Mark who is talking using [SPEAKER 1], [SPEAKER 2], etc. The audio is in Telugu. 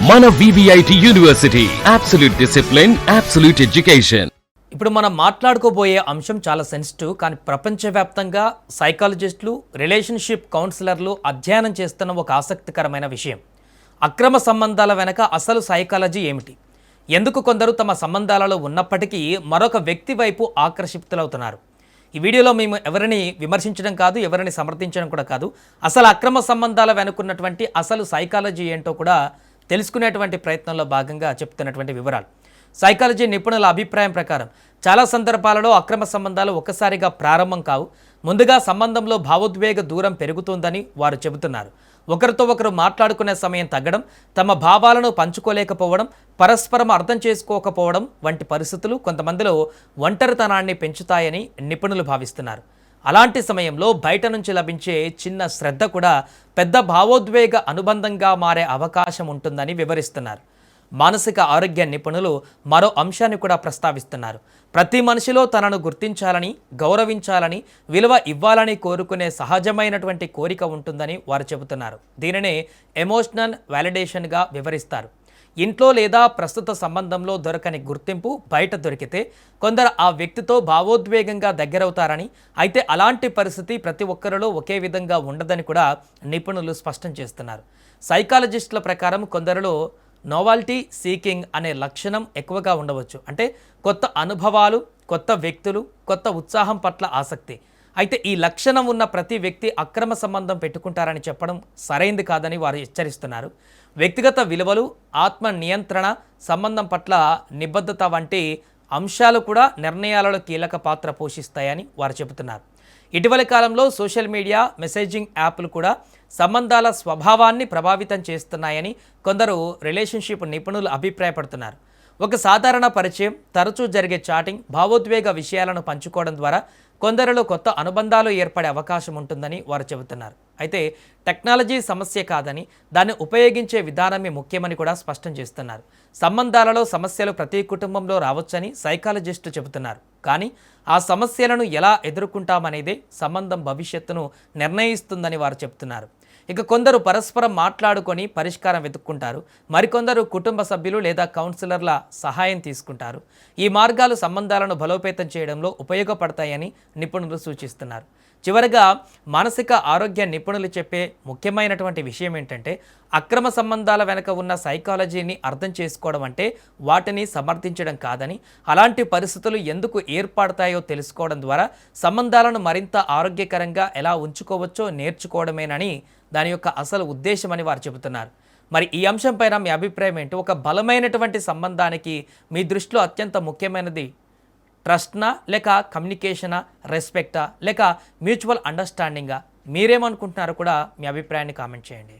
[SPEAKER 1] మన VVIT university, absolute discipline, absolute education.
[SPEAKER 2] ఇప్పుడు మనం మాట్లాడుకోబోయే అంశం చాలా సెన్సిటివ్, కానీ ప్రపంచవ్యాప్తంగా సైకాలజిస్టులు, రిలేషన్షిప్ కౌన్సిలర్లు అధ్యయనం చేస్తున్న ఒక ఆసక్తికరమైన విషయం. అక్రమ సంబంధాల వెనక అసలు సైకాలజీ ఏమిటి? ఎందుకు కొందరు తమ సంబంధాలలో ఉన్నప్పటికీ మరొక వ్యక్తి వైపు ఆకర్షితులవుతున్నారు? ఈ వీడియోలో మేము ఎవరిని విమర్శించడం కాదు, ఎవరిని సమర్థించడం కూడా కాదు. అసలు అక్రమ సంబంధాల వెనుకున్నటువంటి అసలు సైకాలజీ ఏంటో కూడా తెలుసుకునేటువంటి ప్రయత్నంలో భాగంగా చెప్తున్నటువంటి వివరాలు. సైకాలజీ నిపుణుల అభిప్రాయం ప్రకారం చాలా సందర్భాలలో అక్రమ సంబంధాలు ఒక్కసారిగా ప్రారంభం కావు. ముందుగా సంబంధంలో భావోద్వేగ దూరం పెరుగుతుందని వారు చెబుతున్నారు. ఒకరితో ఒకరు మాట్లాడుకునే సమయం తగ్గడం, తమ భావాలను పంచుకోలేకపోవడం, పరస్పరం అర్థం చేసుకోకపోవడం వంటి పరిస్థితులు కొంతమందిలో ఒంటరితనాన్ని పెంచుతాయని నిపుణులు భావిస్తున్నారు. అలాంటి సమయంలో బయట నుంచి లభించే చిన్న శ్రద్ధ కూడా పెద్ద భావోద్వేగ అనుబంధంగా మారే అవకాశం ఉంటుందని వివరిస్తున్నారు. మానసిక ఆరోగ్య నిపుణులు మరో అంశాన్ని కూడా ప్రస్తావిస్తున్నారు. ప్రతి మనిషిలో తనను గుర్తించాలని, గౌరవించాలని, విలువ ఇవ్వాలని కోరుకునే సహజమైనటువంటి కోరిక ఉంటుందని వారు చెబుతున్నారు. దీనినే ఎమోషనల్ వ్యాలిడేషన్గా వివరిస్తారు. ఇంట్లో లేదా ప్రస్తుత సంబంధంలో దొరకని గుర్తింపు బయట దొరికితే కొందరు ఆ వ్యక్తితో భావోద్వేగంగా దగ్గరవుతారని, అయితే అలాంటి పరిస్థితి ప్రతి ఒక్కరిలో ఒకే విధంగా ఉండదని కూడా నిపుణులు స్పష్టం చేస్తున్నారు. సైకాలజిస్టుల ప్రకారం కొందరిలో నోవాలిటీ సీకింగ్ అనే లక్షణం ఎక్కువగా ఉండవచ్చు. అంటే కొత్త అనుభవాలు, కొత్త వ్యక్తులు, కొత్త ఉత్సాహం పట్ల ఆసక్తి. అయితే ఈ లక్షణం ఉన్న ప్రతి వ్యక్తి అక్రమ సంబంధం పెట్టుకుంటారని చెప్పడం సరైంది కాదని వారు హెచ్చరిస్తున్నారు. వ్యక్తిగత విలువలు, ఆత్మ నియంత్రణ, సంబంధం పట్ల నిబద్ధత వంటి అంశాలు కూడా నిర్ణయాలలో కీలక పాత్ర పోషిస్తాయని వారు చెబుతున్నారు. ఇటీవలి కాలంలో సోషల్ మీడియా, మెసేజింగ్ యాప్లు కూడా సంబంధాల స్వభావాన్ని ప్రభావితం చేస్తున్నాయని కొందరు రిలేషన్షిప్ నిపుణులు అభిప్రాయపడుతున్నారు. ఒక సాధారణ పరిచయం, తరచూ జరిగే చాటింగ్, భావోద్వేగ విషయాలను పంచుకోవడం ద్వారా కొందరిలో కొత్త అనుబంధాలు ఏర్పడే అవకాశం ఉంటుందని వారు చెబుతున్నారు. అయితే టెక్నాలజీ సమస్య కాదని, దాన్ని ఉపయోగించే విధానమే ముఖ్యమని కూడా స్పష్టం చేస్తున్నారు. సంబంధాలలో సమస్యలు ప్రతి కుటుంబంలో రావచ్చని సైకాలజిస్టు చెబుతున్నారు. కానీ ఆ సమస్యలను ఎలా ఎదుర్కొంటామనేదే సంబంధం భవిష్యత్తును నిర్ణయిస్తుందని వారు చెబుతున్నారు. ఇక కొందరు పరస్పరం మాట్లాడుకొని పరిష్కారం వెతుక్కుంటారు. మరికొందరు కుటుంబ సభ్యులు లేదా కౌన్సిలర్ల సహాయం తీసుకుంటారు. ఈ మార్గాలు సంబంధాలను బలోపేతం చేయడంలో ఉపయోగపడతాయని నిపుణులు సూచిస్తున్నారు. చివరగా మానసిక ఆరోగ్య నిపుణులు చెప్పే ముఖ్యమైనటువంటి విషయం ఏంటంటే, అక్రమ సంబంధాల వెనుక ఉన్న సైకాలజీని అర్థం చేసుకోవడం అంటే వాటిని సమర్థించడం కాదని, అలాంటి పరిస్థితులు ఎందుకు ఏర్పడతాయో తెలుసుకోవడం ద్వారా సంబంధాలను మరింత ఆరోగ్యకరంగా ఎలా ఉంచుకోవచ్చో నేర్చుకోవడమేనని దాని యొక్క అసలు ఉద్దేశమని వారు చెబుతున్నారు. మరి ఈ అంశంపైన మీ అభిప్రాయం ఏంటి? ఒక బలమైనటువంటి సంబంధానికి మీ దృష్టిలో అత్యంత ముఖ్యమైనది ట్రస్ట్నా, లేక కమ్యూనికేషనా, రెస్పెక్టా, లేక మ్యూచువల్ అండర్స్టాండింగా? మీరేమనుకుంటున్నారో కూడా మీ అభిప్రాయాన్ని కామెంట్ చేయండి.